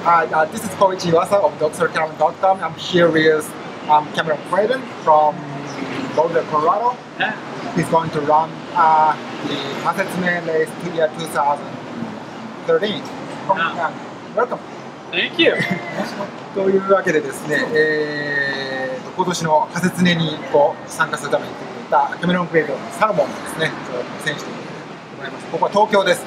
This is Koichi Iwasa of drcameron.com. I'm here with Cameron Clayton from Boulder, Colorado. Yeah. He's going to run the Hasetzune race 2013. Welcome. Thank you. というわけでですね、今年のハセツネに参加するために来てくれたキャメロン・クレイトンのサロモンですね、選手ともらいます。ここは東京です。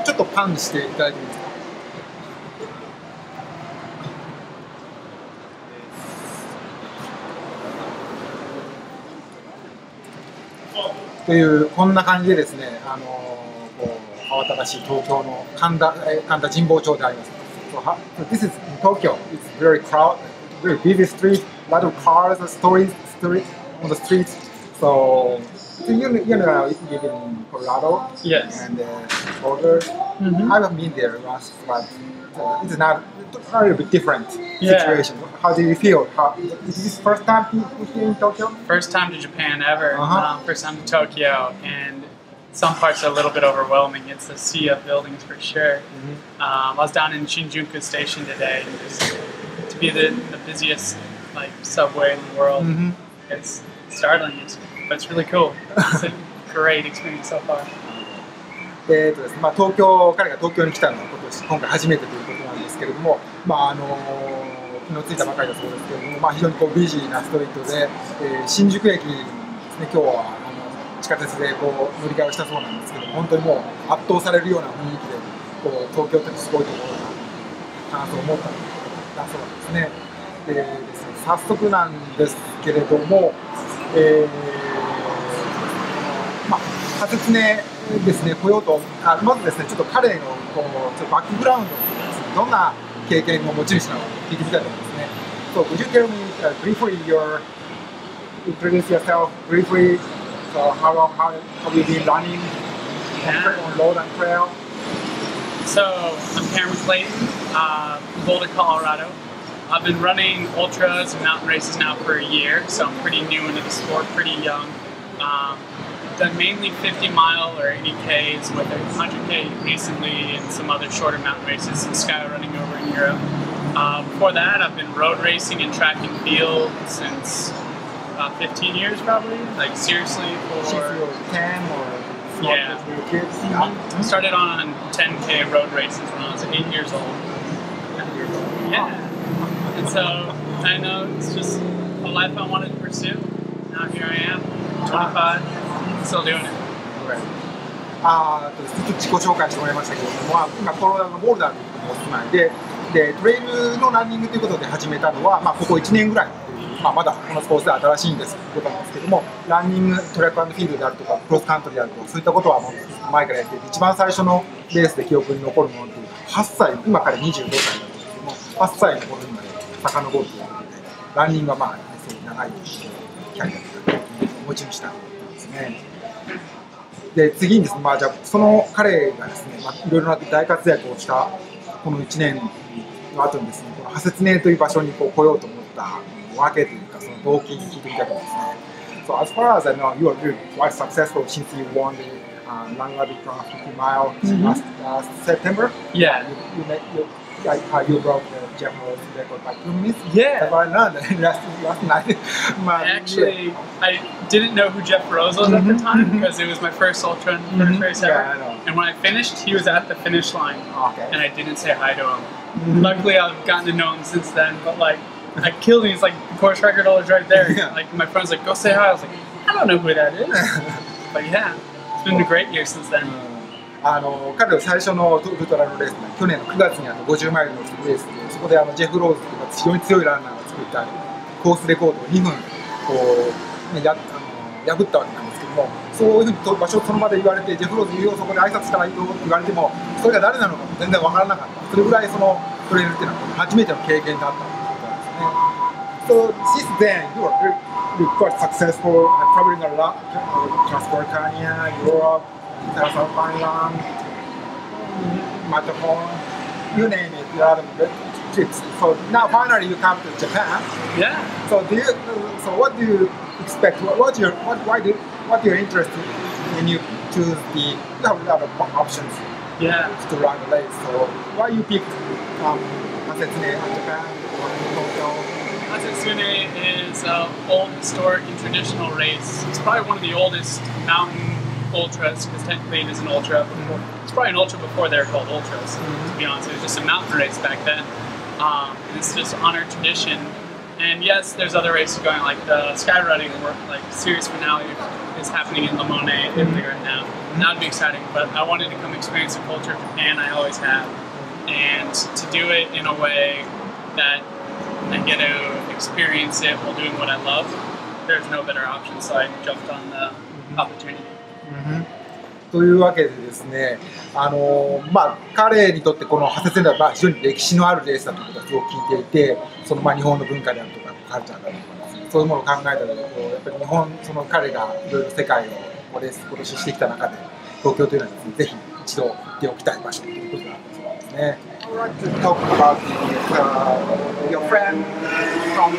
ちょっとパンしていただいていいですか。というこんな感じでですね、慌ただしい東京の神田神保町であります。So this is in Tokyo. It's very crowded, very busy street, a lot of cars, stories on the streets. So you know, live in Colorado. Yes. And Boulder. I haven't been there once, but it's not a little bit different situation. How do you feel? Is this first time here in Tokyo? First time to Japan ever. First time to Tokyo, and some parts are a little bit overwhelming. It's a sea of buildings for sure. I was down in Shinjuku Station today, and just to be the busiest subway in the world, it's startling, but it's really cool. It's a great experience so far. 彼が東京に来たのは今回初めてということなんですけれども、昨日着いたばかりだそうですけれども、非常にビジーなストリートで、新宿駅にですね、今日は地下鉄で乗り換えをしたそうなんですけども、本当にもう圧倒されるような雰囲気で東京ってすごいところだなと思ったんだそうなんですね。でですね、早速なんですけれども、ハセツネですね、来ようと、まずですね、ちょっと彼のバックグラウンドというかですね、どんな経験を持ち主なのか聞いてみたいと思いますね。So, could you tell me briefly introduce yourself briefly? So, how have you been running on road and trail? So, I'm Cameron Clayton, Boulder, Colorado. I've been running ultras and mountain races now for a year, so I'm pretty new into the sport, pretty young. Done mainly 50-mile or 80Ks with a 100K recently and some other shorter mountain races and sky running over in Europe. Before that, I've been road racing and track and field since about 15 years probably, seriously for... Since you were 10 or... Yeah. I started on 10K road races when I was 8 years old. Yeah. And so, I know it's just a life I wanted to pursue. Now here I am, 25.Still doing it. 自己紹介してもらいましたけれども、今コロラドのボルダーというところにお住まいで、トレイルのランニングということで始めたのは、ここ1年ぐらいという、まだこのスポーツでは新しいんですということなんですけども、ランニング、トラック&フィールドであるとか、クロスカントリーであるとか、そういったことはもう前からやっていて、一番最初のレースで記憶に残るものという8歳、今から25歳なんですけども、8歳の頃にまで遡るということで、ランニングはそういう長いキャリアを持ち主したんですね。で次にですね、じゃあその彼がですね、いろいろな大活躍をしたこの1年の後にですね、このハセツネという場所に来ようと思った訳というか、その動機に聞いてみたいと思いますね。So as far as I know, you are really quite successful since you won the Long Rabbit Run 50 mile last September. Yeah. You broke the Jeff Rose record by 2 minutes. Yeah. That's what I learned last night. Actually, I didn't know who Jeff Rose was at the time because it was my first ultra and first race ever. Yeah, I know. And when I finished, he was at the finish line. Okay. And I didn't say hi to him. Luckily, I've gotten to know him since then. But I killed him. He's the course record holder's right there. Yeah. My friend's like, go say hi. I was like, I don't know who that is. But yeah, it's been a great year since then. 彼の最初のウルトラのレースが去年の9月に50マイルのレースで、そこでジェフ・ローズという非常に強いランナーが作ったコースレコードを2分破ったわけなんですけども、そういうふうに場所をその場で言われて、ジェフ・ローズにそこで挨拶したらいいと言われても、それが誰なのかも全然分からなかった。それぐらいそのトレイルっていうのは初めての経験だったということなんですね。So since then, you are really quite successful at traveling a lot, Transcordania, Europe, Finland, Matterhorn, you name it, you are the trips. So now finally you come to Japan. Yeah. So what do you expect? What's your interest when you choose you have a lot of options to run the race. So why you picked Hasetzune Japan or Tokyo? Hasetzune is an old, historic, and traditional race. It's probably one of the oldest mountain ultras, because technically it is an ultra. It's probably an ultra before they were called ultras, to be honest. It was just a mountain race back then. And it's just honor tradition. And yes, there's other races going, like the skyrunning, like series finale is happening in Limone, Italy right now. And that would be exciting, but I wanted to come experience the culture of Japan. I always have. And to do it in a way that I get to experience it while doing what I love, there's no better option, so I jumped on the opportunity. というわけでですね、彼にとってこのハセツネは非常に歴史のあるレースだということはすごく聞いていて、その日本の文化であるとかカルチャーだとか、そういうものを考えたときに、やっぱり日本、彼がいろいろ世界をレース今年してきた中で、東京というのはですね、ぜひ一度行っておきたい場所ということなんですね。I'd like to talk about your friend from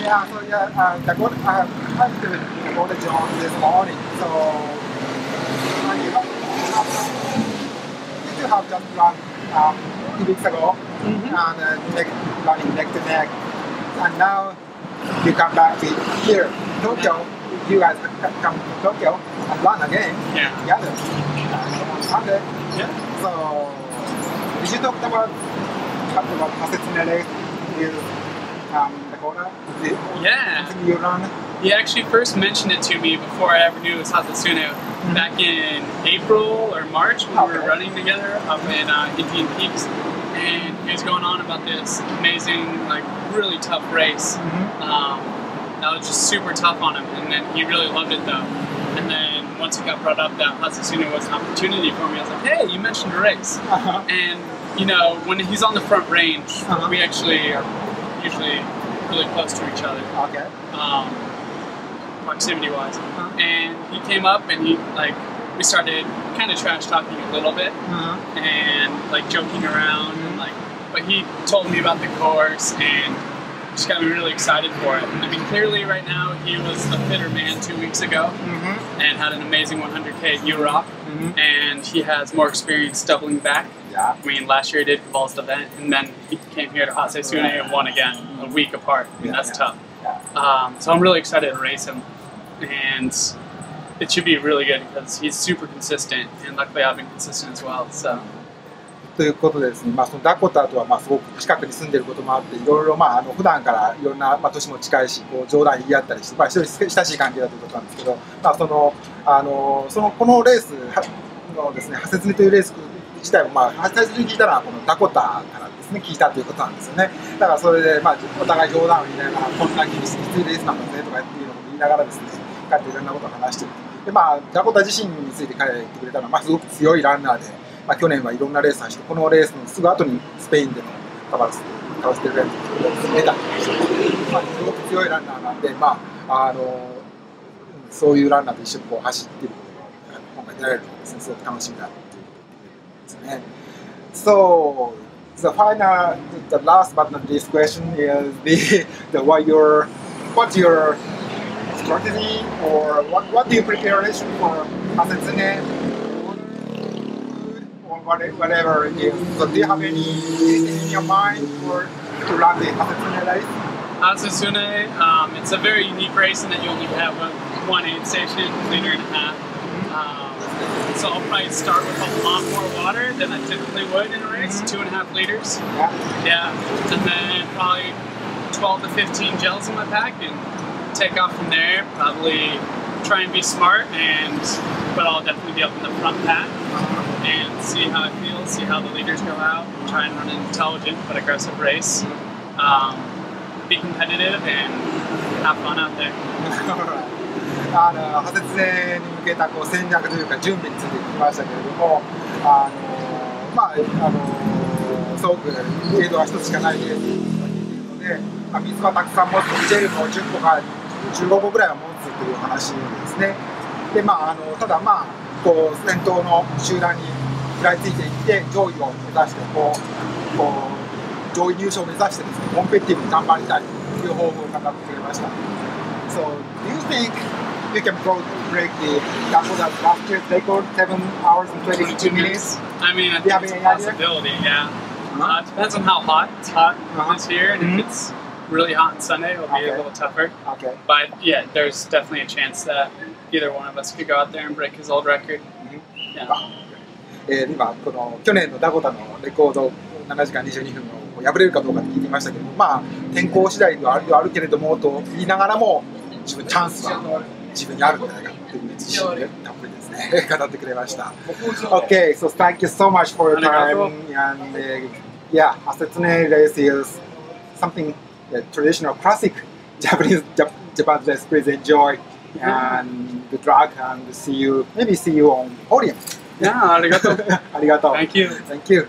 Yeah, so I had to go to John this morning. So you have just run 2 weeks ago and running neck to neck, and now you come back to here, Tokyo. You guys come to Tokyo and run again together on Sunday. Yeah. So did you talk about Hasetzune race with Dakota? Yeah. You run? He actually first mentioned it to me before I ever knew it was Hasetzune. Back in April or March when we were running together up in Indian Peaks, and he was going on about this amazing, like really tough race. That was just super tough on him, and then he really loved it though. And then once it got brought up that Hasetzune was an opportunity for me, I was like, hey, you mentioned a race. And you know, when he's on the front range, we actually are usually really close to each other. Okay. Proximity wise. And he came up and we started kind of trash talking a little bit and like joking around and but he told me about the course and just got me really excited for it. I mean, clearly right now he was the fitter man 2 weeks ago and had an amazing 100K at U-Rock, and he has more experience doubling back. I mean, last year he did Balls event, and then he came here to Hasetzune and won again a week apart. I mean, that's tough. So I'm really excited to race him, and it should be really good because he's super consistent, and luckily I've been consistent as well. So. ということでですね、そのダコタとはすごく近くに住んでいることもあって、いろいろ普段からいろんな年も近いし、冗談言い合ったりして、非常に親しい関係だということなんですけど、このレースのですね、ハセツネというレース自体も最初に聞いたのはこのダコタからですね、聞いたということなんですよね。だからそれでお互い冗談を言いながら、こんなきついレースなんだぜとかっていうのを言いながらですね、彼といろんなことを話している。でダコタ自身について彼が言ってくれたのは、すごく強いランナーで。去年はいろんなレースを走って、このレースのすぐ後にスペインでのカワステルレントを出たりして、すごく強いランナーなんで、そういうランナーと一緒に走っている今回出られるのがですね、すごく楽しみだということですね。So the last but not least question is what's your strategy or what do you preparation for Hasetzune? Whatever it is. So do you have anything in your mind to run the Hasetzune race? Hasetzune, it's a very unique race in that you only have one aid station, 1.5 liters. So I'll probably start with a lot more water than I typically would in a race, 2.5 liters. Yeah. And then probably 12 to 15 gels in my pack and take off from there. Probably try and be smart, but I'll definitely be up in the front pack. And see how I feel, see how the leaders go out, try and run an intelligent but aggressive race, be competitive and have fun out there. ハセツネに向けた戦略というか準備について聞きましたけれども、すごくエイドは1つしかないレースと聞いているので、水はたくさん持つ、ジェルも10個から15個ぐらいは持つという話ですね。でただ先頭の集団に食らいついていって上位を目指して上位入賞を目指してですね、コンペティティブに頑張りたいという抱負を語ってくれました。So do you think you can break the Dakota's last year's record, 7 hours and 22 minutes. I mean, I Do you think have it's a any idea? possibility, yeah. It depends on how hot. It's hot this year, and Mhm. if it's really hot on Sunday, it'll be Okay. a little tougher. Okay. But yeah, there's definitely a chance that either one of us could go out there and break his old record. Yeah. 今この去年のダコタのレコード7時間22分を破れるかどうかって聞いてましたけど、まあ天候次第ではあるけれどもと言いながらもチャンスは自分にあるんじゃないかっていう自信でたっぷりですね語ってくれました。Okay, so thank you so much for your time and yeah, Hasetzune race is something traditional classic Japan race. Please enjoy and good luck and see you on podium. Yeah, arigato. Arigato. Thank you. Thank you.